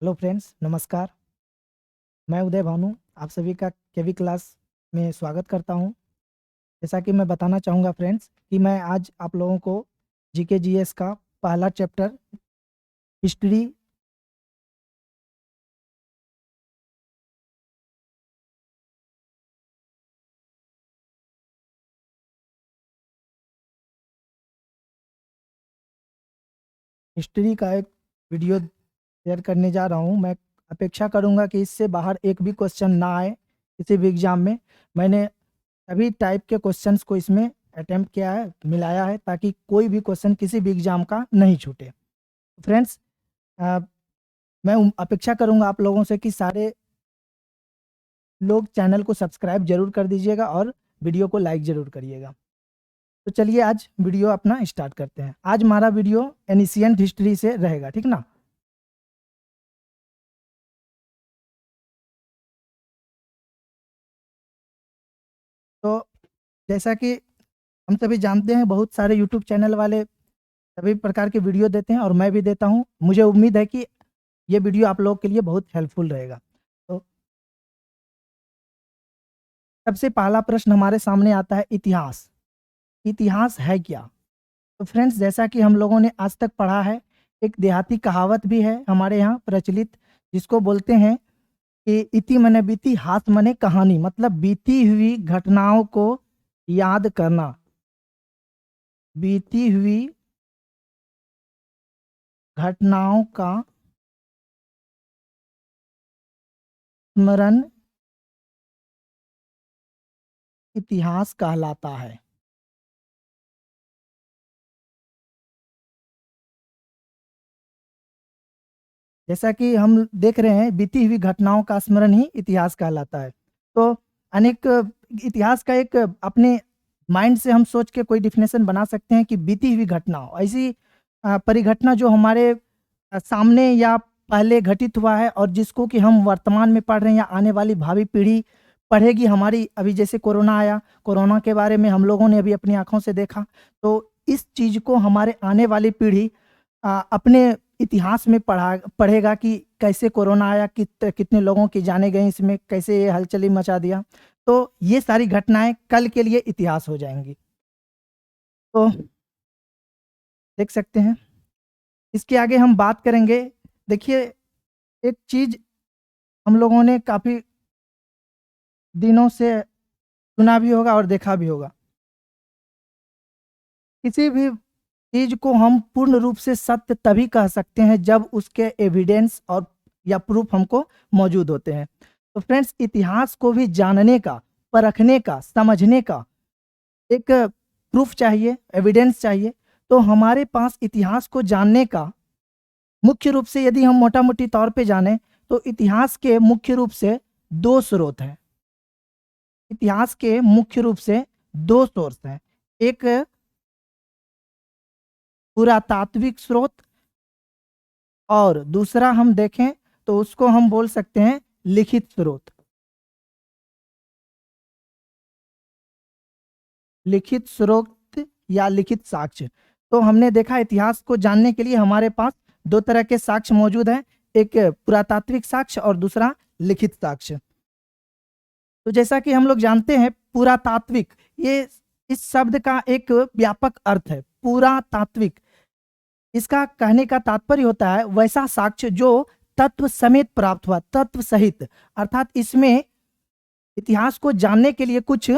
Hello friends, नमस्कार। मैं उदय भानु आप सभी का केवी क्लास में स्वागत करता हूं। जैसा कि मैं बताना चाहूँगा फ्रेंड्स कि मैं आज आप लोगों को जीके जीएस का पहला चैप्टर हिस्ट्री हिस्ट्री का एक वीडियो शेयर करने जा रहा हूं। मैं अपेक्षा करूंगा कि इससे बाहर एक भी क्वेश्चन ना आए किसी भी एग्जाम में। मैंने सभी टाइप के क्वेश्चंस को इसमें अटेम्प्ट किया है, मिलाया है, ताकि कोई भी क्वेश्चन किसी भी एग्जाम का नहीं छूटे। फ्रेंड्स, मैं अपेक्षा करूंगा आप लोगों से कि सारे लोग चैनल को सब्सक्राइब जरूर कर दीजिएगा और वीडियो को लाइक जरूर करिएगा। तो चलिए आज वीडियो अपना स्टार्ट करते हैं। आज हमारा वीडियो एनिशिएंट हिस्ट्री से रहेगा, ठीक ना। तो जैसा कि हम सभी जानते हैं, बहुत सारे यूट्यूब चैनल वाले सभी प्रकार के वीडियो देते हैं और मैं भी देता हूं। मुझे उम्मीद है कि ये वीडियो आप लोगों के लिए बहुत हेल्पफुल रहेगा। तो सबसे पहला प्रश्न हमारे सामने आता है, इतिहास। इतिहास है क्या? तो फ्रेंड्स, जैसा कि हम लोगों ने आज तक पढ़ा है, एक देहाती कहावत भी है हमारे यहाँ प्रचलित, जिसको बोलते हैं कि इति मने बीती, हाथ मने कहानी। मतलब बीती हुई घटनाओं को याद करना, बीती हुई घटनाओं का स्मरण इतिहास कहलाता है। जैसा कि हम देख रहे हैं, बीती हुई घटनाओं का स्मरण ही इतिहास कहलाता है। तो अनेक इतिहास का एक अपने माइंड से हम सोच के कोई डिफिनेशन बना सकते हैं कि बीती हुई घटनाओं ऐसी परिघटना जो हमारे सामने या पहले घटित हुआ है और जिसको कि हम वर्तमान में पढ़ रहे हैं या आने वाली भावी पीढ़ी पढ़ेगी हमारी। अभी जैसे कोरोना आया, कोरोना के बारे में हम लोगों ने अभी अपनी आंखों से देखा। तो इस चीज को हमारे आने वाली पीढ़ी अपने इतिहास में पढ़ेगा कि कैसे कोरोना आया, कितने लोगों की जाने गई, इसमें कैसे ये हलचली मचा दिया। तो ये सारी घटनाएं कल के लिए इतिहास हो जाएंगी। तो देख सकते हैं, इसके आगे हम बात करेंगे। देखिए, एक चीज हम लोगों ने काफी दिनों से सुना भी होगा और देखा भी होगा, किसी भी चीज को हम पूर्ण रूप से सत्य तभी कह सकते हैं जब उसके एविडेंस और या प्रूफ हमको मौजूद होते हैं। तो फ्रेंड्स, इतिहास को भी जानने का, परखने का, समझने का एक प्रूफ चाहिए, एविडेंस चाहिए। तो हमारे पास इतिहास को जानने का मुख्य रूप से, यदि हम मोटा मोटी तौर पे जाने, तो इतिहास के मुख्य रूप से दो स्रोत हैं। इतिहास के मुख्य रूप से दो सोर्स हैं। एक पुरातात्विक स्रोत और दूसरा हम देखें तो उसको हम बोल सकते हैं लिखित स्रोत। लिखित स्रोत या लिखित साक्ष्य। तो हमने देखा, इतिहास को जानने के लिए हमारे पास दो तरह के साक्ष्य मौजूद हैं, एक पुरातात्विक साक्ष्य और दूसरा लिखित साक्ष्य। तो जैसा कि हम लोग जानते हैं, पुरातात्विक, ये इस शब्द का एक व्यापक अर्थ है। पुरातात्विक, इसका कहने का तात्पर्य होता है वैसा साक्ष्य जो तत्व समेत प्राप्त हुआ, तत्व सहित। अर्थात इसमें इतिहास को जानने के लिए कुछ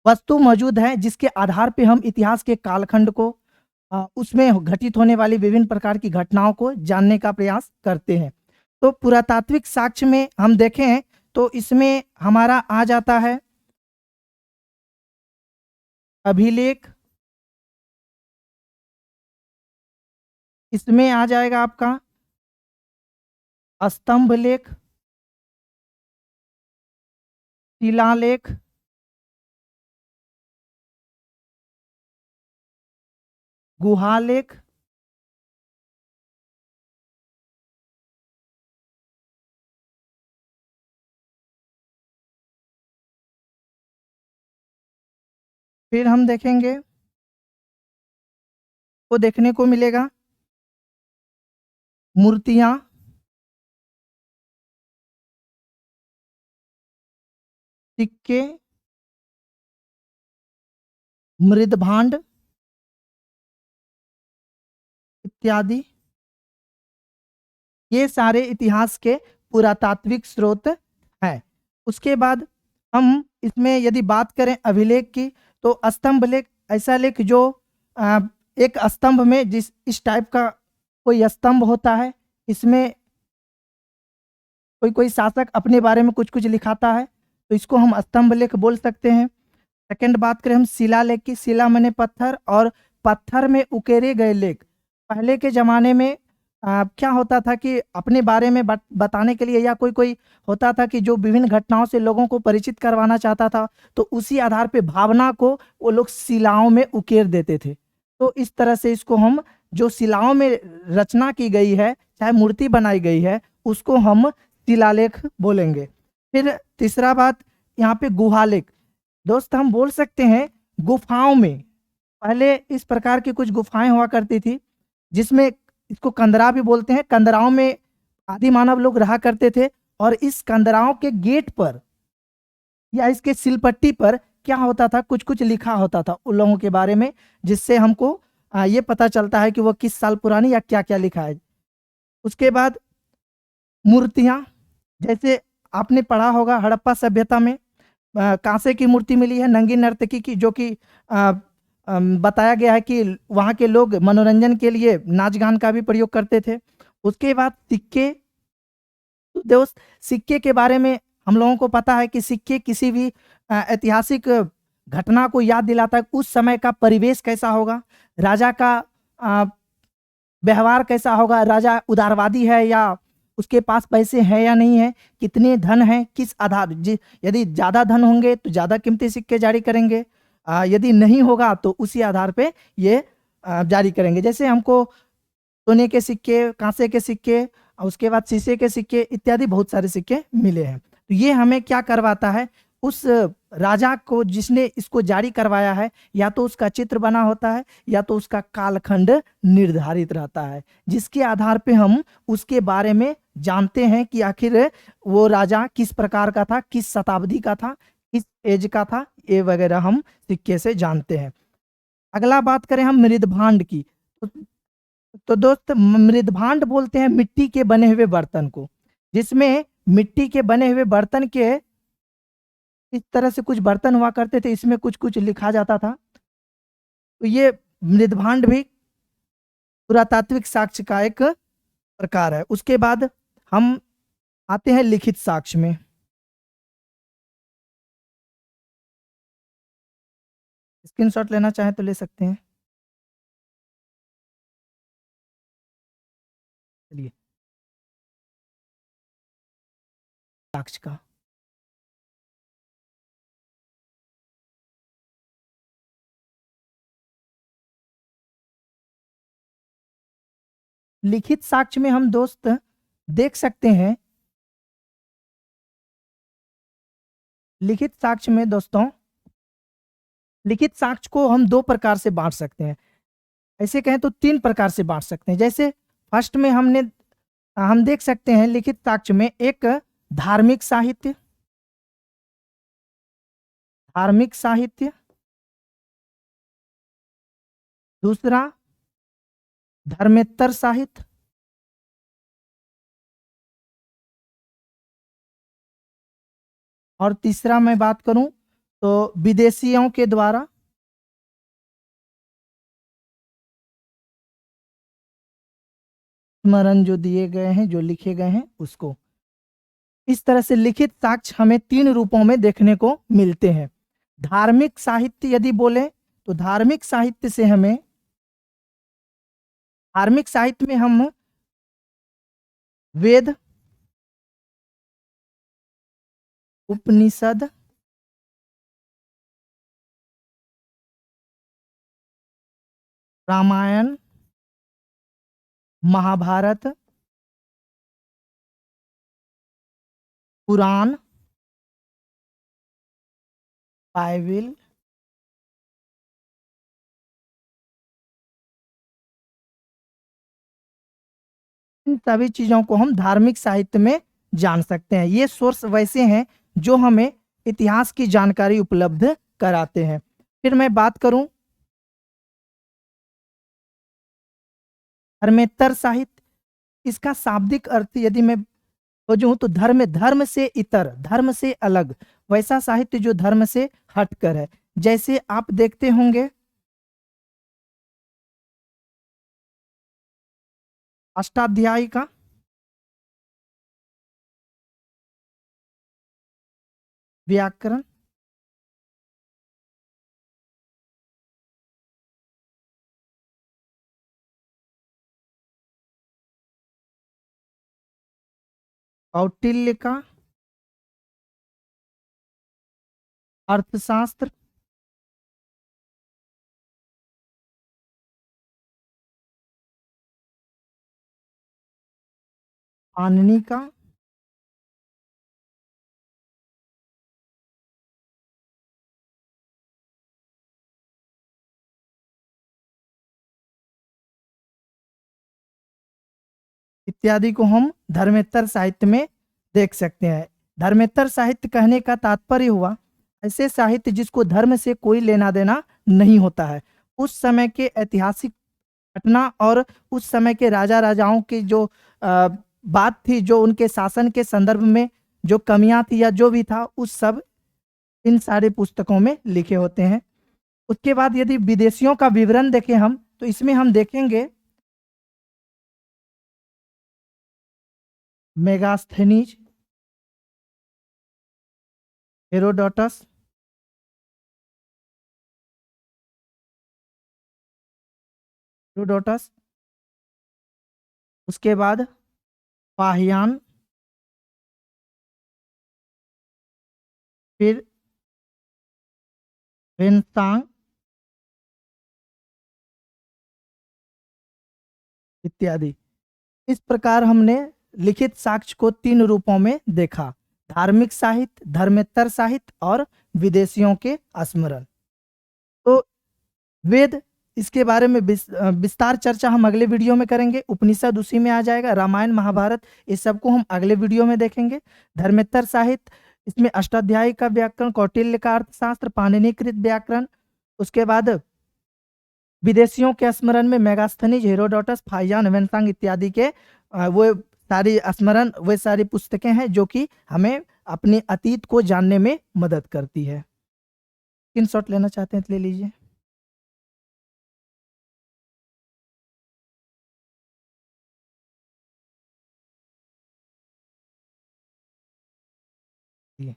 वस्तु मौजूद है जिसके आधार पे हम इतिहास के कालखंड को, उसमें घटित होने वाली विभिन्न प्रकार की घटनाओं को जानने का प्रयास करते हैं। तो पुरातात्विक साक्ष्य में हम देखें तो इसमें हमारा आ जाता है अभिलेख, इसमें आ जाएगा आपका स्तंभ लेख, शिलालेख, गुहालेख, फिर हम देखेंगे को देखने को मिलेगा मूर्तियां, सिक्के, मृदभांड इत्यादि, ये सारे इतिहास के पुरातात्विक स्रोत हैं। उसके बाद हम इसमें यदि बात करें अभिलेख की, तो स्तंभ लेख ऐसा लेख जो अ, एक स्तंभ में जिस इस टाइप का कोई स्तंभ होता है, इसमें कोई कोई शासक अपने बारे में कुछ कुछ लिखाता है, तो इसको हम स्तंभ लेख बोल सकते हैं। सेकंड बात करें हम शिलालेख की, शिला माने पत्थर, और पत्थर में उकेरे गए लेख। पहले के जमाने में क्या होता था कि अपने बारे में बताने के लिए, या कोई कोई होता था कि जो विभिन्न घटनाओं से लोगों को परिचित करवाना चाहता था, तो उसी आधार पे भावना को वो लोग शिलाओं में उकेर देते थे। तो इस तरह से इसको हम, जो शिलाओं में रचना की गई है, चाहे मूर्ति बनाई गई है, उसको हम शिलालेख बोलेंगे। फिर तीसरा बात, यहाँ पे गुहालेख। दोस्त हम बोल सकते हैं गुफाओं में, पहले इस प्रकार की कुछ गुफाएं हुआ करती थी, जिसमें इसको कंदरा भी बोलते हैं। कंदराओं में आदि मानव लोग रहा करते थे, और इस कंदराओं के गेट पर या इसके सिलपट्टी पर क्या होता था, कुछ कुछ लिखा होता था उन लोगों के बारे में, जिससे हमको ये पता चलता है कि वो किस साल पुरानी या क्या क्या लिखा है। उसके बाद मूर्तियां, जैसे आपने पढ़ा होगा हड़प्पा सभ्यता में कांसे की मूर्ति मिली है नंगी नर्तकी की, जो कि बताया गया है कि वहाँ के लोग मनोरंजन के लिए नाच गान का भी प्रयोग करते थे। उसके बाद सिक्के। तो दोस्त सिक्के के बारे में हम लोगों को पता है कि सिक्के किसी भी ऐतिहासिक घटना को याद दिलाता है। उस समय का परिवेश कैसा होगा, राजा का व्यवहार कैसा होगा, राजा उदारवादी है या उसके पास पैसे हैं या नहीं है, कितने धन है, किस आधार यदि ज़्यादा धन होंगे तो ज़्यादा कीमती सिक्के जारी करेंगे, यदि नहीं होगा तो उसी आधार पे ये जारी करेंगे। जैसे हमको सोने के सिक्के, कांसे के सिक्के, उसके बाद शीशे के सिक्के इत्यादि बहुत सारे सिक्के मिले हैं। तो ये हमें क्या करवाता है, उस राजा को जिसने इसको जारी करवाया है, या तो उसका चित्र बना होता है या तो उसका कालखंड निर्धारित रहता है, जिसके आधार पे हम उसके बारे में जानते हैं कि आखिर वो राजा किस प्रकार का था, किस शताब्दी का था, किस एज का था, ये वगैरह हम सिक्के से जानते हैं। अगला बात करें हम मृदभांड की, तो दोस्त मृदभांड बोलते हैं मिट्टी के बने हुए बर्तन को, जिसमें मिट्टी के बने हुए बर्तन के इस तरह से कुछ बर्तन हुआ करते थे, इसमें कुछ कुछ लिखा जाता था। तो ये मृदभांड भी पुरातात्विक साक्ष्य का एक प्रकार है। उसके बाद हम आते हैं लिखित साक्ष्य में। स्क्रीनशॉट लेना चाहें तो ले सकते हैं। चलिए, साक्ष्य का लिखित साक्ष्य में हम दोस्त देख सकते हैं, लिखित साक्ष्य में दोस्तों, लिखित साक्ष्य को हम दो प्रकार से बांट सकते हैं, ऐसे कहें तो तीन प्रकार से बांट सकते हैं। जैसे फर्स्ट में हम देख सकते हैं लिखित साक्ष्य में एक धार्मिक साहित्य, धार्मिक साहित्य, दूसरा धर्मेत्तर साहित्य, और तीसरा मैं बात करूं तो विदेशियों के द्वारा स्मरण जो दिए गए हैं, जो लिखे गए हैं उसको। इस तरह से लिखित साक्ष्य हमें तीन रूपों में देखने को मिलते हैं। धार्मिक साहित्य यदि बोले तो धार्मिक साहित्य से हमें, धार्मिक साहित्य में हम वेद, उपनिषद, रामायण, महाभारत, पुराण, बाइबिल, इन सभी चीजों को हम धार्मिक साहित्य में जान सकते हैं। ये सोर्स वैसे हैं जो हमें इतिहास की जानकारी उपलब्ध कराते हैं। फिर मैं बात करूं धर्मेतर साहित्य, इसका शाब्दिक अर्थ यदि मैं खोजूं तो धर्म से इतर, धर्म से अलग, वैसा साहित्य जो धर्म से हटकर है। जैसे आप देखते होंगे अष्टाध्यायी का व्याकरण, कौटिल्य का अर्थशास्त्र, पाणिनि का इत्यादि को हम धर्मेतर साहित्य में देख सकते हैं। धर्मेतर साहित्य कहने का तात्पर्य हुआ ऐसे साहित्य जिसको धर्म से कोई लेना देना नहीं होता है। उस समय के ऐतिहासिक घटना और उस समय के राजा राजाओं की जो बात थी, जो उनके शासन के संदर्भ में जो कमियां थी या जो भी था, उस सब इन सारे पुस्तकों में लिखे होते हैं। उसके बाद यदि विदेशियों का विवरण देखें हम, तो इसमें हम देखेंगे मेगास्थेनीज, हेरोडोटस, हेरोडोटस, उसके बाद पाहियान, फिर वेनसांग इत्यादि। इस प्रकार हमने लिखित साक्ष्य को 3 रूपों में देखा: धार्मिक साहित्य, धर्मेतर साहित्य और विदेशियों के स्मरण। तो वेद, इसके बारे में विस्तार चर्चा हम अगले वीडियो में करेंगे। उपनिषद उसी में आ जाएगा, रामायण महाभारत, इस सबको हम अगले वीडियो में देखेंगे। धर्मेतर साहित्य, इसमें अष्टाध्यायी का व्याकरण, कौटिल्य का अर्थशास्त्र, पाणिनिकृत व्याकरण, उसके बाद विदेशियों के स्मरण में मेगास्थनीज, हेरोडोटस, फाहियान, वेनसांग इत्यादि के वो सारी स्मरण, वे सारी पुस्तकें हैं जो कि हमें अपने अतीत को जानने में मदद करती है। स्क्रीनशॉट लेना चाहते हैं तो ले लीजिए। ये।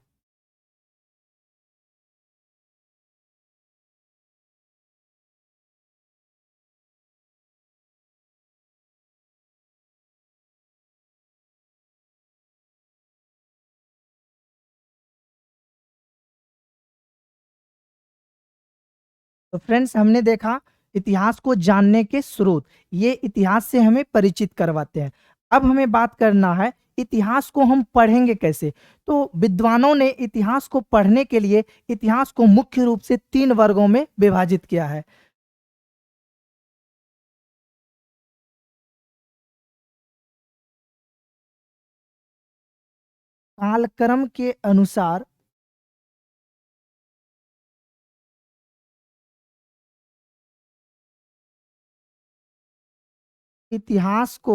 तो फ्रेंड्स, हमने देखा इतिहास को जानने के स्रोत, ये इतिहास से हमें परिचित करवाते हैं। अब हमें बात करना है इतिहास को हम पढ़ेंगे कैसे। तो विद्वानों ने इतिहास को पढ़ने के लिए इतिहास को मुख्य रूप से 3 वर्गों में विभाजित किया है। कालक्रम के अनुसार इतिहास को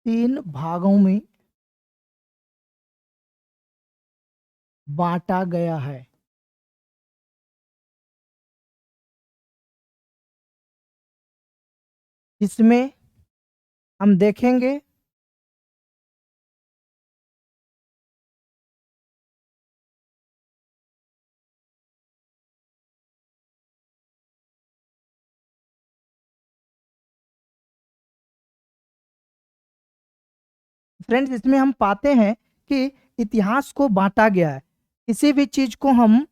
तीन भागों में बांटा गया है। इसमें हम देखेंगे फ्रेंड्स, इसमें हम पाते हैं कि इतिहास को बांटा गया है। किसी भी चीज को हम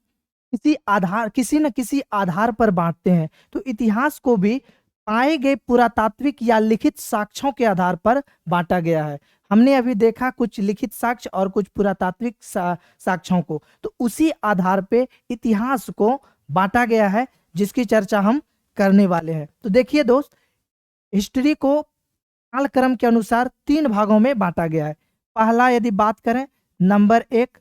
किसी न किसी आधार पर बांटते हैं, तो इतिहास को भी पाए गए पुरातात्विक या लिखित साक्ष्यों के आधार पर बांटा गया है। हमने अभी देखा कुछ लिखित साक्ष्य और कुछ पुरातात्विक साक्ष्यों को, तो उसी आधार पे इतिहास को बांटा गया है, जिसकी चर्चा हम करने वाले हैं। तो देखिए दोस्त, हिस्ट्री को कालक्रम के अनुसार 3 भागों में बांटा गया है। पहला यदि बात करें, नंबर 1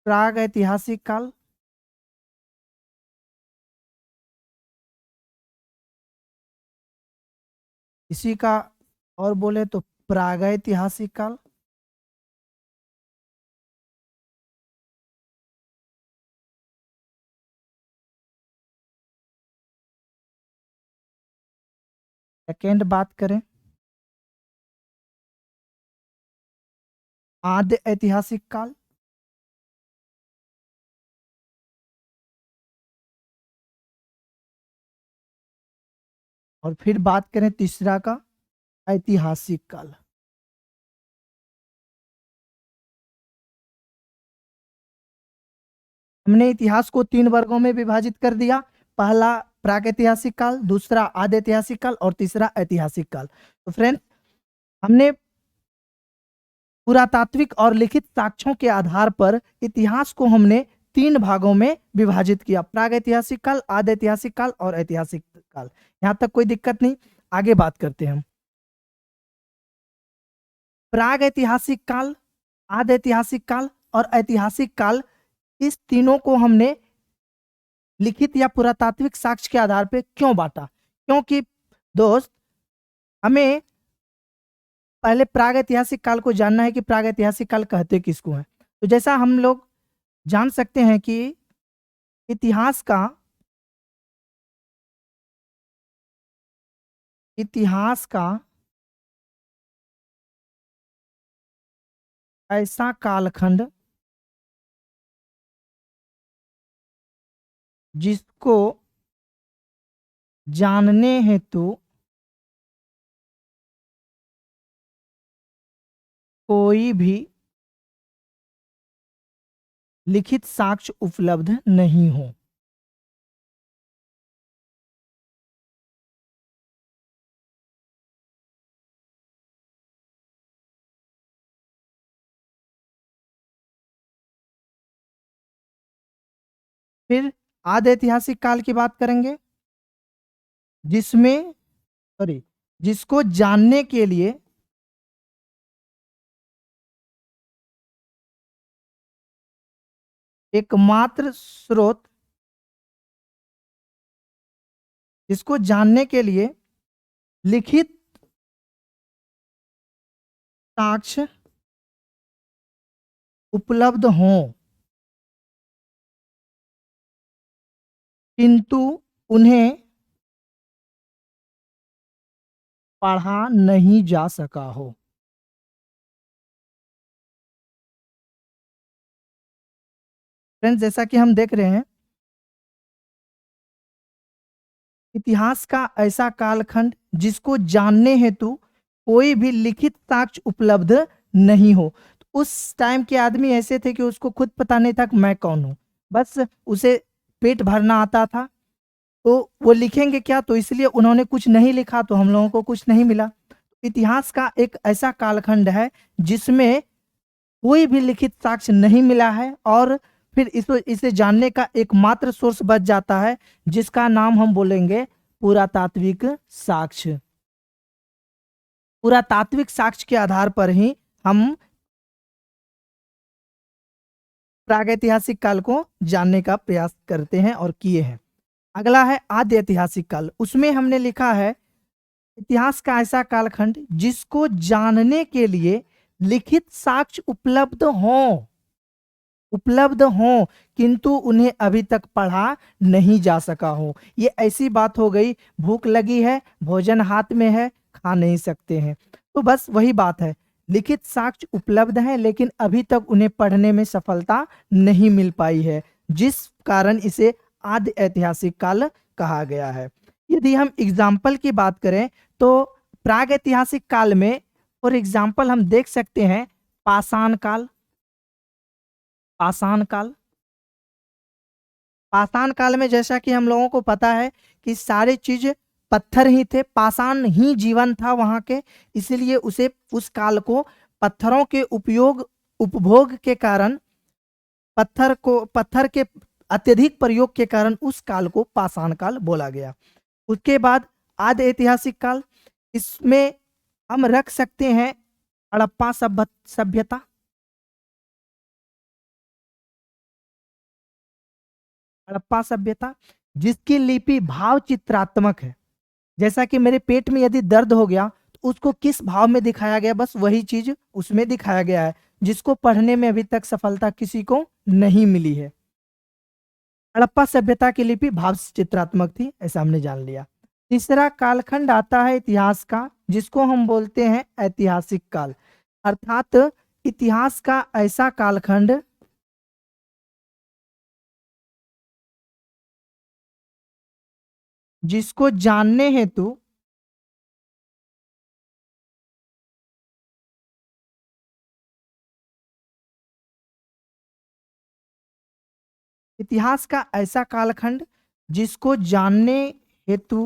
प्राग ऐतिहासिक काल, इसी का और बोले तो प्रागैतिहासिक काल। सेकेंड बात करें, आद्य ऐतिहासिक काल। और फिर बात करें तीसरा का, ऐतिहासिक काल। हमने इतिहास को 3 वर्गों में विभाजित कर दिया। पहला प्रागैतिहासिक काल, दूसरा आद्य ऐतिहासिक काल और तीसरा ऐतिहासिक काल। तो फ्रेंड, हमने पुरातात्विक और लिखित साक्ष्यों के आधार पर इतिहास को हमने 3 भागों में विभाजित किया, प्रागैतिहासिक काल, आद्य ऐतिहासिक काल और ऐतिहासिक काल। यहां तक कोई दिक्कत नहीं, आगे बात करते हैं हम। प्रागैतिहासिक काल, आद्य ऐतिहासिक काल और ऐतिहासिक काल, इस तीनों को हमने लिखित या पुरातात्विक साक्ष्य के आधार पर क्यों बांटा? क्योंकि दोस्त, हमें पहले प्रागैतिहासिक काल को जानना है कि प्रागैतिहासिक काल कहते किसको हैं। तो जैसा हम लोग जान सकते हैं कि इतिहास का ऐसा कालखंड जिसको जानने हेतु कोई भी लिखित साक्ष्य उपलब्ध नहीं हो। फिर आद्य ऐतिहासिक काल की बात करेंगे, जिसमें जिसको जानने के लिए एकमात्र स्रोत, जिसको जानने के लिए लिखित साक्ष्य उपलब्ध हों, किंतु उन्हें पढ़ा नहीं जा सका हो। फ्रेंड्स, जैसा कि हम देख रहे हैं, इतिहास का ऐसा कालखंड जिसको जानने हेतु कोई भी लिखित साक्ष्य उपलब्ध नहीं हो। तो उस टाइम के आदमी ऐसे थे कि उसको खुद पता नहीं था कि मैं कौन हूं, बस उसे पेट भरना आता था। तो वो लिखेंगे क्या? तो इसलिए उन्होंने कुछ नहीं लिखा, तो हम लोगों को कुछ नहीं मिला। इतिहास का एक ऐसा कालखंड है जिसमें कोई भी लिखित साक्ष्य नहीं मिला है, और फिर इसे जानने का एकमात्र सोर्स बच जाता है, जिसका नाम हम बोलेंगे पुरातात्विक साक्ष्य। पुरातात्विक साक्ष्य के आधार पर ही हम प्रागैतिहासिक काल को जानने का प्रयास करते हैं और किए हैं। अगला है आद्य ऐतिहासिक काल। उसमें हमने लिखा है, इतिहास का ऐसा कालखंड जिसको जानने के लिए लिखित साक्ष्य उपलब्ध हो, किंतु उन्हें अभी तक पढ़ा नहीं जा सका हो। ये ऐसी बात हो गई, भूख लगी है, भोजन हाथ में है, खा नहीं सकते हैं। तो बस वही बात है, लिखित साक्ष्य उपलब्ध है लेकिन अभी तक उन्हें पढ़ने में सफलता नहीं मिल पाई है, जिस कारण इसे आद्य ऐतिहासिक काल कहा गया है। यदि हम एग्जाम्पल की बात करें तो प्राग ऐतिहासिक काल में फॉर एग्जाम्पल हम देख सकते हैं पाषाण काल। पाषाण काल में जैसा कि हम लोगों को पता है कि सारी चीज पत्थर ही थे, पाषाण ही जीवन था वहां के, इसलिए उसे उस काल को पत्थरों के उपभोग के कारण, पत्थर के अत्यधिक प्रयोग के कारण उस काल को पाषाण काल बोला गया। उसके बाद आदि ऐतिहासिक काल, इसमें हम रख सकते हैं हड़प्पा सभ्यता। हड़प्पा सभ्यता जिसकी लिपि भाव चित्रात्मक है। जैसा कि मेरे पेट में यदि दर्द हो गया तो उसको किस भाव में दिखाया गया, बस वही चीज उसमें दिखाया गया है, जिसको पढ़ने में अभी तक सफलता किसी को नहीं मिली है। हड़प्पा सभ्यता की लिपि भाव चित्रात्मक थी, ऐसा हमने जान लिया। तीसरा कालखंड आता है इतिहास का, जिसको हम बोलते हैं ऐतिहासिक काल, अर्थात इतिहास का ऐसा कालखंड जिसको जानने हेतु इतिहास का ऐसा कालखंड जिसको जानने हेतु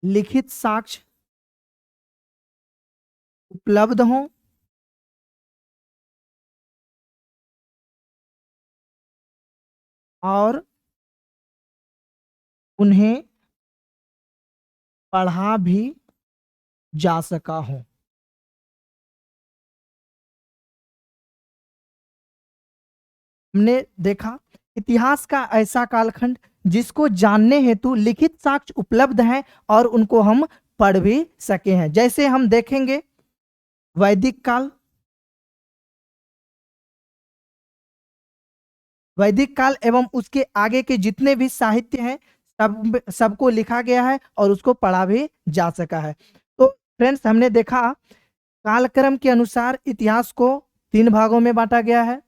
लिखित साक्ष्य उपलब्ध हों और उन्हें पढ़ा भी जा सका हो। हमने देखा इतिहास का ऐसा कालखंड जिसको जानने हेतु लिखित साक्ष्य उपलब्ध हैं और उनको हम पढ़ भी सके हैं। जैसे हम देखेंगे वैदिक काल, वैदिक काल एवं उसके आगे के जितने भी साहित्य हैं सबको लिखा गया है और उसको पढ़ा भी जा सका है। तो फ्रेंड्स, हमने देखा कालक्रम के अनुसार इतिहास को 3 भागों में बांटा गया है,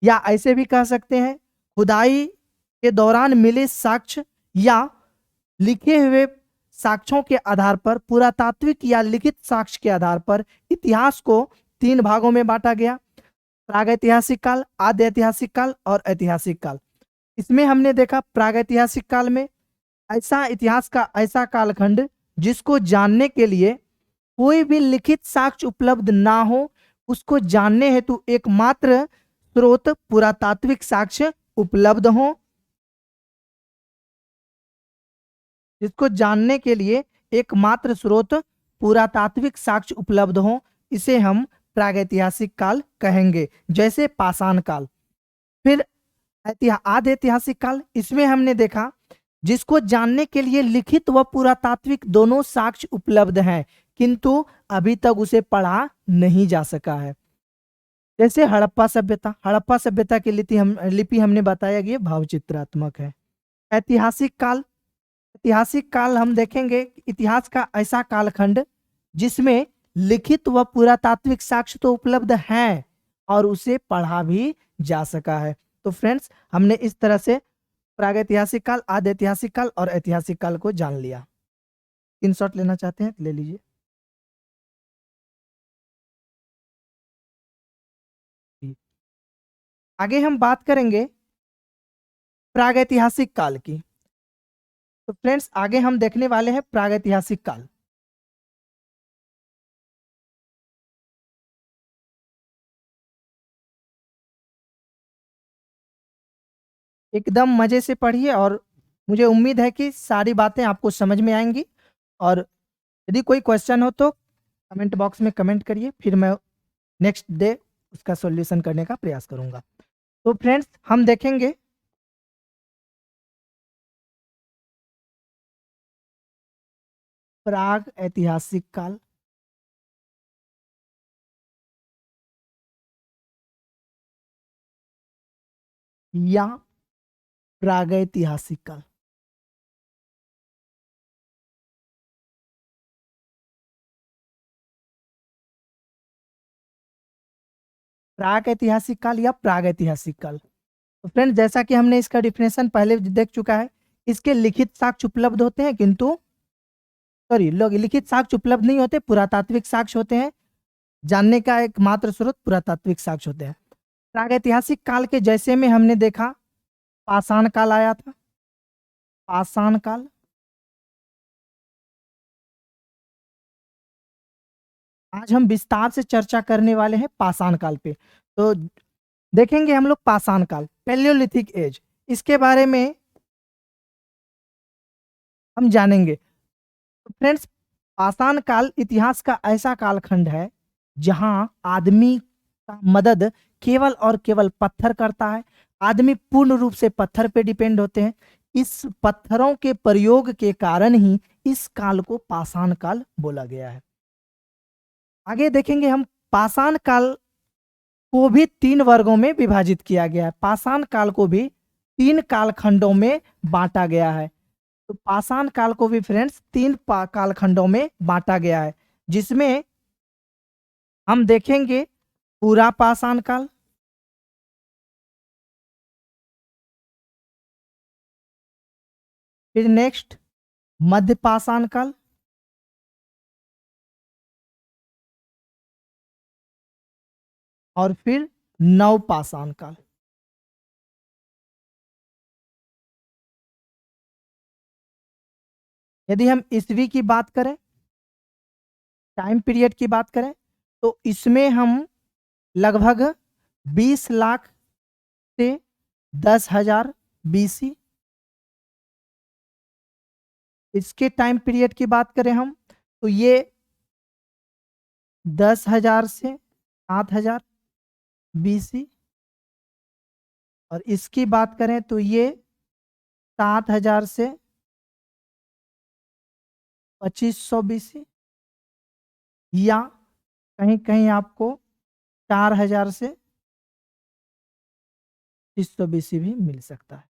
या ऐसे भी कह सकते हैं खुदाई के दौरान मिले साक्ष्य या लिखे हुए साक्ष्यों के आधार पर, पुरातात्विक या लिखित साक्ष्य के आधार पर इतिहास को 3 भागों में बांटा गया, प्रागैतिहासिक काल, आद्य ऐतिहासिक काल और ऐतिहासिक काल। इसमें हमने देखा प्रागैतिहासिक काल में ऐसा इतिहास का ऐसा कालखंड जिसको जानने के लिए कोई भी लिखित साक्ष्य उपलब्ध ना हो, उसको जानने हेतु एकमात्र स्रोत पुरातात्विक साक्ष्य उपलब्ध हो, जिसको जानने के लिए एकमात्र स्रोत पुरातात्विक साक्ष्य उपलब्ध हो, इसे हम प्रागैतिहासिक काल कहेंगे। जैसे पाषाण काल। फिर आद्य ऐतिहासिक काल, इसमें हमने देखा जिसको जानने के लिए लिखित व पुरातात्विक दोनों साक्ष्य उपलब्ध हैं, किंतु अभी तक उसे पढ़ा नहीं जा सका है। जैसे हड़प्पा सभ्यता, हड़प्पा सभ्यता की लिपि हमने बताया कि भावचित्रात्मक है। ऐतिहासिक काल, ऐतिहासिक काल हम देखेंगे इतिहास का ऐसा कालखंड जिसमें लिखित व पुरातात्विक साक्ष्य तो उपलब्ध हैं और उसे पढ़ा भी जा सका है। तो फ्रेंड्स, हमने इस तरह से प्रागैतिहासिक काल, आद्य ऐतिहासिक काल और ऐतिहासिक काल को जान लिया। स्क्रीनशॉट लेना चाहते हैं ले लीजिए। आगे हम बात करेंगे प्रागैतिहासिक काल की। तो फ्रेंड्स, आगे हम देखने वाले हैं प्रागैतिहासिक काल। एकदम मजे से पढ़िए और मुझे उम्मीद है कि सारी बातें आपको समझ में आएंगी। और यदि कोई क्वेश्चन हो तो कमेंट बॉक्स में कमेंट करिए, फिर मैं नेक्स्ट डे उसका सॉल्यूशन करने का प्रयास करूंगा। तो फ्रेंड्स, हम देखेंगे प्राग ऐतिहासिक काल, या प्रागैतिहासिक काल। प्राग ऐतिहासिक काल या प्रागैतिहासिक काल। तो फ्रेंड्स, जैसा कि हमने इसका डिफिनेशन पहले देख चुका है, इसके लिखित साक्ष्य उपलब्ध होते हैं, किंतु सॉरी लिखित साक्ष्य उपलब्ध नहीं होते, पुरातात्विक साक्ष्य होते हैं। जानने का एकमात्र स्रोत पुरातात्विक साक्ष्य होते हैं। प्रागैतिहासिक काल के जैसे में हमने देखा पाषाण काल आया था, पाषाण काल, आज हम विस्तार से चर्चा करने वाले हैं पाषाण काल पे। तो देखेंगे हम लोग पाषाण काल, पैलियोलिथिक एज, इसके बारे में हम जानेंगे। तो फ्रेंड्स, पाषाण काल इतिहास का ऐसा कालखंड है जहां आदमी का मदद केवल और केवल पत्थर करता है। आदमी पूर्ण रूप से पत्थर पे डिपेंड होते हैं। इस पत्थरों के प्रयोग के कारण ही इस काल को पाषाण काल बोला गया है। आगे देखेंगे हम, पाषाण काल को भी 3 वर्गों में विभाजित किया गया है। पाषाण काल को भी 3 कालखंडों में बांटा गया है। तो पाषाण काल को भी फ्रेंड्स 3 कालखंडों में बांटा गया है, जिसमें हम देखेंगे पूरा पाषाण काल, फिर नेक्स्ट मध्य पाषाण काल, और फिर नव पाषाण काल। यदि हम ईस्वी की बात करें, टाइम पीरियड की बात करें, तो इसमें हम लगभग 20 लाख से 10,000 BC। इसके टाइम पीरियड की बात करें हम, तो ये 10,000 से 7,000 BC। और इसकी बात करें तो ये 7,000 से 2,500 BC, या कहीं कहीं आपको 4,000 से 300 BC भी मिल सकता है।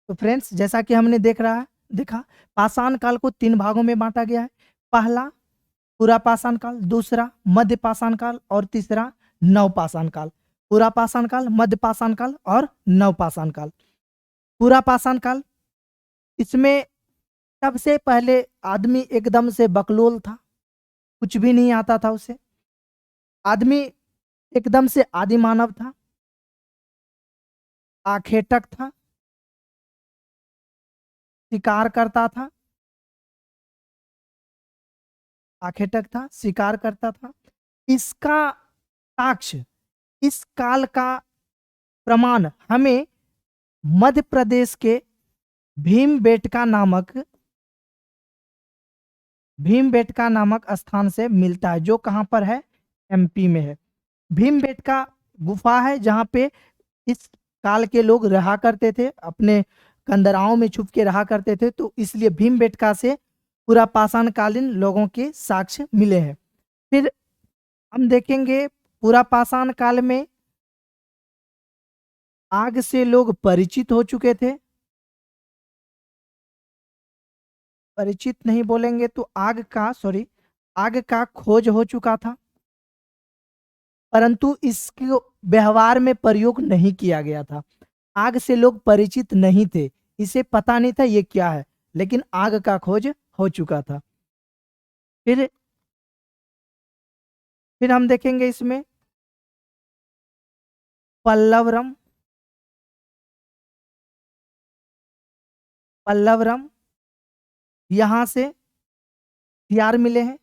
तो फ्रेंड्स, जैसा कि हमने देखा, पाषाण काल को 3 भागों में बांटा गया है। पहला पूरा पाषाण काल, दूसरा मध्य पाषाण काल, और तीसरा नव पाषाण काल। पूरा पाषाण काल, मध्य पाषाण काल और नव पाषाण काल। पूरा पाषाण काल, इसमें सबसे पहले आदमी एकदम से बकलोल था, कुछ भी नहीं आता था उसे। आदमी एकदम से आदि मानव था, आखेटक था, शिकार करता था, आखेटक था, शिकार करता था। इसका साक्ष्य, इस काल का प्रमाण हमें मध्य प्रदेश के भीमबेटका नामक स्थान से मिलता है, जो कहां पर है, MP में है। भीमबेटका गुफा है जहां पे इस काल के लोग रहा करते थे, अपने कंदराओं में छुप के रहा करते थे। तो इसलिए भीमबेटका से पूरा पाषाण कालीन लोगों के साक्ष्य मिले हैं। फिर हम देखेंगे पूरा पाषाण काल में आग से लोग परिचित हो चुके थे। परिचित नहीं बोलेंगे तो आग का खोज हो चुका था, परंतु इसको व्यवहार में प्रयोग नहीं किया गया था। आग से लोग परिचित नहीं थे, इसे पता नहीं था ये क्या है, लेकिन आग का खोज हो चुका था। फिर हम देखेंगे इसमें पल्लवरम, यहां से हथियार मिले हैं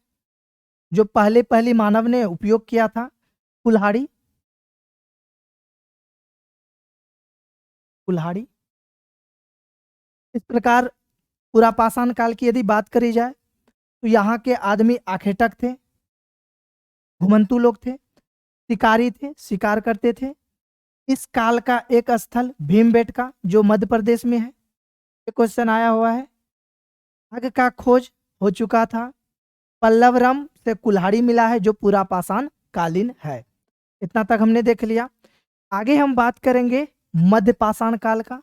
जो पहली मानव ने उपयोग किया था, कुल्हाड़ी। इस प्रकार पूरा पाषाण काल की यदि बात करी जाए तो यहाँ के आदमी आखेटक थे, घुमंतू लोग थे, शिकारी थे, शिकार करते थे। इस काल का एक स्थल भीमबेटका, जो मध्य प्रदेश में है, ये क्वेश्चन आया हुआ है। आग का खोज हो चुका था। पल्लवरम से कुल्हाड़ी मिला है, जो पूरा पाषाण कालीन है। इतना तक हमने देख लिया। आगे हम बात करेंगे मध्य पाषाण काल का।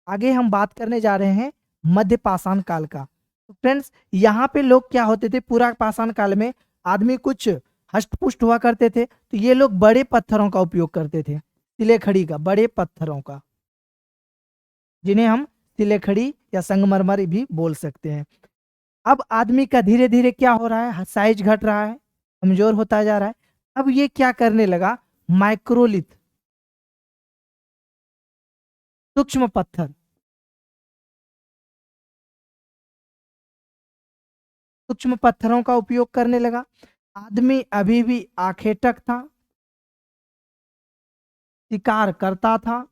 आगे हम बात करने जा रहे हैं मध्य पाषाण काल का। तो फ्रेंड्स, यहाँ पे लोग क्या होते थे, पूरा पाषाण काल में आदमी कुछ हष्ट-पुष्ट हुआ करते थे, तो ये लोग बड़े पत्थरों का उपयोग करते थे, तिलेखड़ी का, बड़े पत्थरों का, जिन्हें हम तिलेखड़ी या संगमरमर भी बोल सकते हैं। अब आदमी का धीरे धीरे क्या हो रहा है, साइज घट रहा है, कमजोर होता जा रहा है। अब ये क्या करने लगा, माइक्रोलिथ, सूक्ष्म पत्थर, सूक्ष्म पत्थरों का उपयोग करने लगा। आदमी अभी भी आखेटक था, शिकार करता था।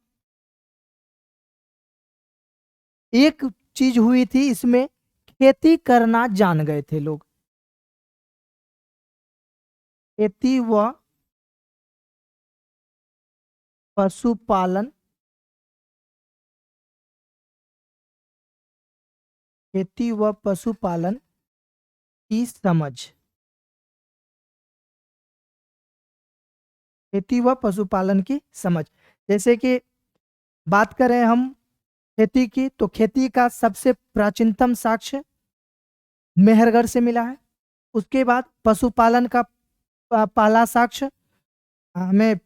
एक चीज हुई थी इसमें, खेती करना जान गए थे लोग। खेती व पशुपालन, खेती व पशुपालन की समझ, खेती व पशुपालन की समझ। जैसे कि बात करें हम खेती की, तो खेती का सबसे प्राचीनतम साक्ष्य मेहरगढ़ से मिला है। उसके बाद पशुपालन का पहला साक्ष्य हमें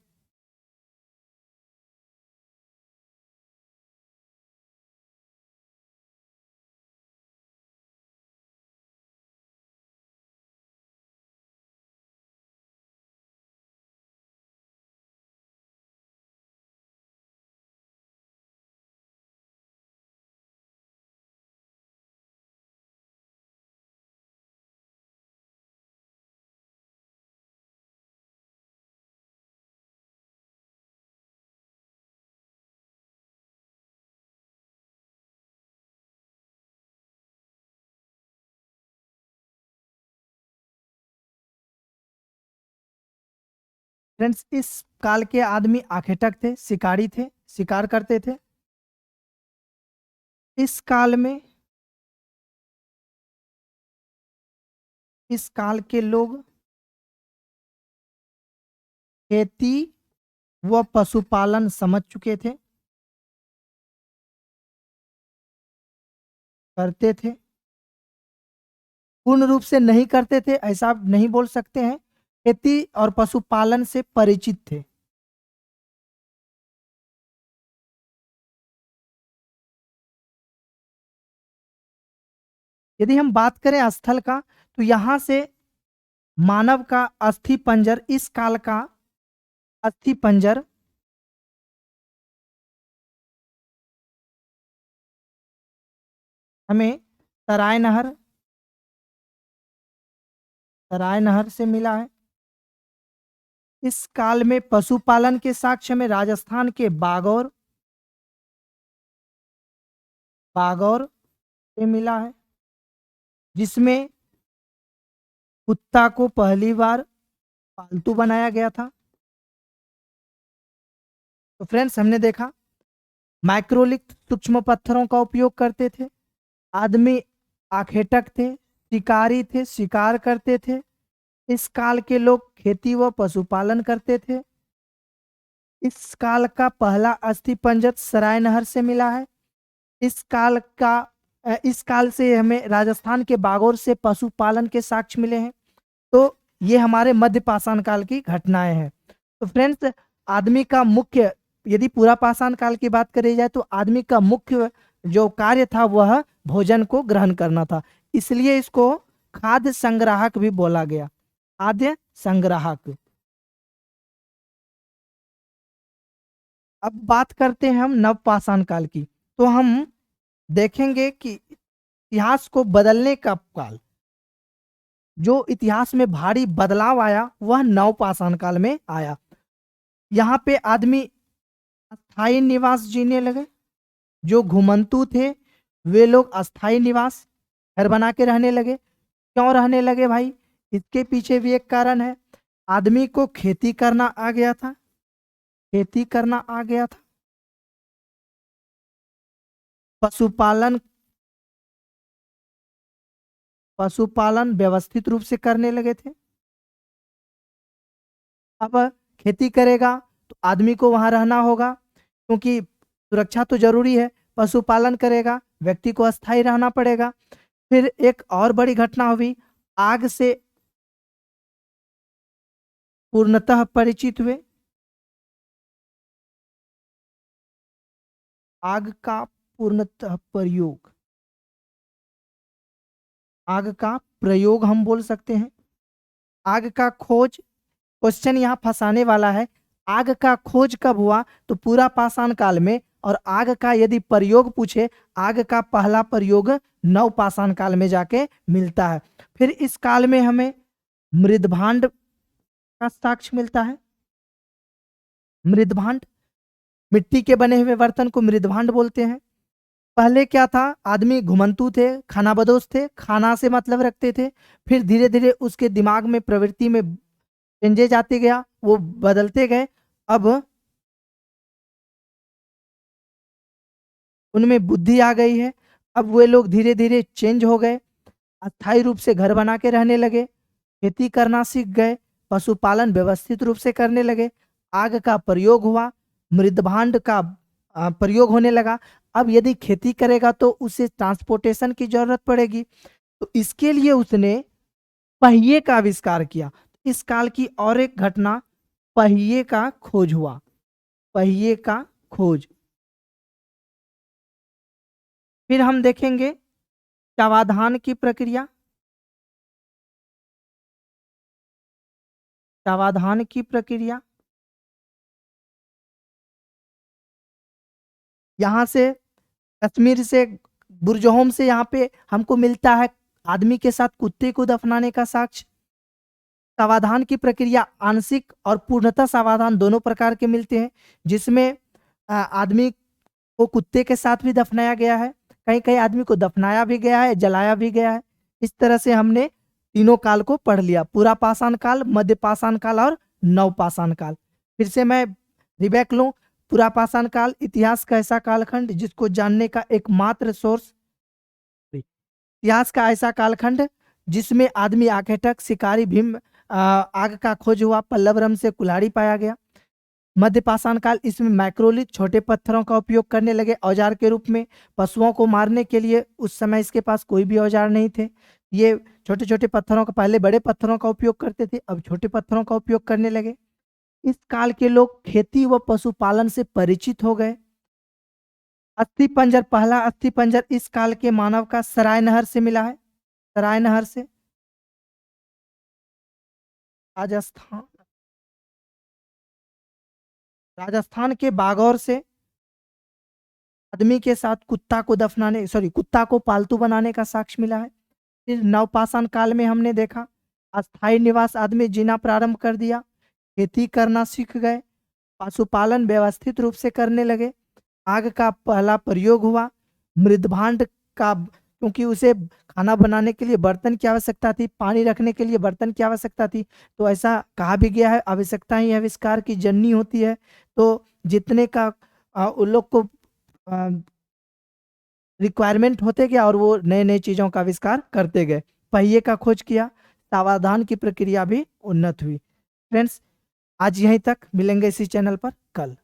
फ्रेंड्स, इस काल के आदमी आखेटक थे, शिकारी थे, शिकार करते थे। इस काल में, इस काल के लोग खेती व पशुपालन समझ चुके थे, करते थे। पूर्ण रूप से नहीं करते थे ऐसा नहीं बोल सकते हैं, खेती और पशुपालन से परिचित थे। यदि हम बात करें स्थल का, तो यहां से मानव का अस्थि पंजर, इस काल का अस्थि पंजर हमें सराय नहर से मिला है। इस काल में पशुपालन के साक्ष्य में राजस्थान के बागौर से मिला है, जिसमें कुत्ता को पहली बार पालतू बनाया गया था। तो फ्रेंड्स, हमने देखा माइक्रोलिथ सूक्ष्म पत्थरों का उपयोग करते थे, आदमी आखेटक थे, शिकारी थे, शिकार करते थे। इस काल के लोग खेती व पशुपालन करते थे। इस काल का पहला अस्थिपंजर सराय नहर से मिला है। इस काल से हमें राजस्थान के बागौर से पशुपालन के साक्ष्य मिले हैं। तो ये हमारे मध्य पाषाण काल की घटनाएं हैं। तो फ्रेंड्स, आदमी का मुख्य, यदि पूरा पाषाण काल की बात करी जाए, तो आदमी का मुख्य जो कार्य था वह भोजन को ग्रहण करना था, इसलिए इसको खाद्य संग्राहक भी बोला गया, खाद्य संग्राहक। अब बात करते हैं हम नवपाषाण काल की। तो हम देखेंगे कि इतिहास को बदलने का काल, जो इतिहास में भारी बदलाव आया, वह नवपाषाण काल में आया। यहाँ पे आदमी अस्थाई निवास जीने लगे। जो घुमंतु थे वे लोग अस्थाई निवास, घर बना के रहने लगे। क्यों रहने लगे भाई, इसके पीछे भी एक कारण है। आदमी को खेती करना आ गया था, खेती करना आ गया था। पशुपालन, पशुपालन व्यवस्थित रूप से करने लगे थे। अब खेती करेगा तो आदमी को वहाँ रहना होगा, क्योंकि सुरक्षा तो जरूरी है। पशुपालन करेगा, व्यक्ति को अस्थायी रहना पड़ेगा। फिर एक और बड़ी घटना हुई, आग से पूर्णतः परिचित हुए। आग का पूर्णतः प्रयोग, आग का प्रयोग हम बोल सकते हैं। आग का खोज, क्वेश्चन यहाँ फंसाने वाला है। आग का खोज कब हुआ? तो पूरा पाषाण काल में। और आग का यदि प्रयोग पूछे, आग का पहला प्रयोग नव पाषाण काल में जाके मिलता है। फिर इस काल में हमें मृदभांड का साक्ष्य मिलता है। मृदभांड, मिट्टी के बने हुए बर्तन को मृदभांड बोलते हैं। पहले क्या था, आदमी घुमंतु थे, खानाबदोश थे, खाना से मतलब रखते थे। फिर धीरे धीरे उसके दिमाग में, प्रवृत्ति में चेंजेज आते गया, वो बदलते गए। अब उनमें बुद्धि आ गई है। अब वे लोग धीरे धीरे चेंज हो गए, अस्थायी रूप से घर बना के रहने लगे, खेती करना सीख गए, पशुपालन व्यवस्थित रूप से करने लगे, आग का प्रयोग हुआ, मृदभांड का प्रयोग होने लगा। अब यदि खेती करेगा तो उसे ट्रांसपोर्टेशन की जरूरत पड़ेगी, तो इसके लिए उसने पहिए का आविष्कार किया। इस काल की और एक घटना, पहिए का खोज हुआ। पहिए का खोज। फिर हम देखेंगे चावाधान की प्रक्रिया। चावाधान की प्रक्रिया, यहाँ से कश्मीर से, बुरजहोम से यहाँ पे हमको मिलता है आदमी के साथ कुत्ते को दफनाने का साक्ष्य। समाधान की प्रक्रिया आंशिक और पूर्णतः समाधान दोनों प्रकार के मिलते हैं, जिसमें आदमी को कुत्ते के साथ भी दफनाया गया है, कहीं कहीं आदमी को दफनाया भी गया है, जलाया भी गया है। इस तरह से हमने तीनों काल को पढ़ लिया, पूरा पाषाण काल, मध्य पाषाण काल और नव पाषाण काल। फिर से मैं रिबैक लूं, पूरा पाषाण काल इतिहास का ऐसा कालखंड जिसको जानने का एकमात्र सोर्स, इतिहास का ऐसा कालखंड जिसमें आदमी आखेटक शिकारी भीम, आग का खोज हुआ, पल्लवरम से कुल्हाड़ी पाया गया। मध्य पाषाण काल, इसमें मैक्रोलिथ छोटे पत्थरों का उपयोग करने लगे औजार के रूप में। पशुओं को मारने के लिए उस समय इसके पास कोई भी औजार नहीं थे, ये छोटे छोटे पत्थरों का, पहले बड़े पत्थरों का उपयोग करते थे, अब छोटे पत्थरों का उपयोग करने लगे। इस काल के लोग खेती व पशुपालन से परिचित हो गए। अस्थि पंजर, पहला अस्थि पंजर इस काल के मानव का सराय नहर से मिला है। सराय नहर से, राजस्थान, राजस्थान के बागौर से आदमी के साथ कुत्ता को दफनाने, सॉरी, कुत्ता को पालतू बनाने का साक्ष्य मिला है। फिर नवपाषाण काल में हमने देखा अस्थायी निवास, आदमी जीना प्रारंभ कर दिया, खेती करना सीख गए, पशुपालन व्यवस्थित रूप से करने लगे, आग का पहला प्रयोग हुआ, मृदभांड का, क्योंकि उसे खाना बनाने के लिए बर्तन की आवश्यकता थी, पानी रखने के लिए बर्तन की आवश्यकता थी, तो ऐसा कहा भी गया है आवश्यकता ही आविष्कार की जननी होती है। तो जितने का उन लोग को रिक्वायरमेंट होते गया और वो नए नए चीजों का आविष्कार करते गए। पहिए का खोज किया, सावधान की प्रक्रिया भी उन्नत हुई। फ्रेंड्स, आज यहीं तक, मिलेंगे इसी चैनल पर कल।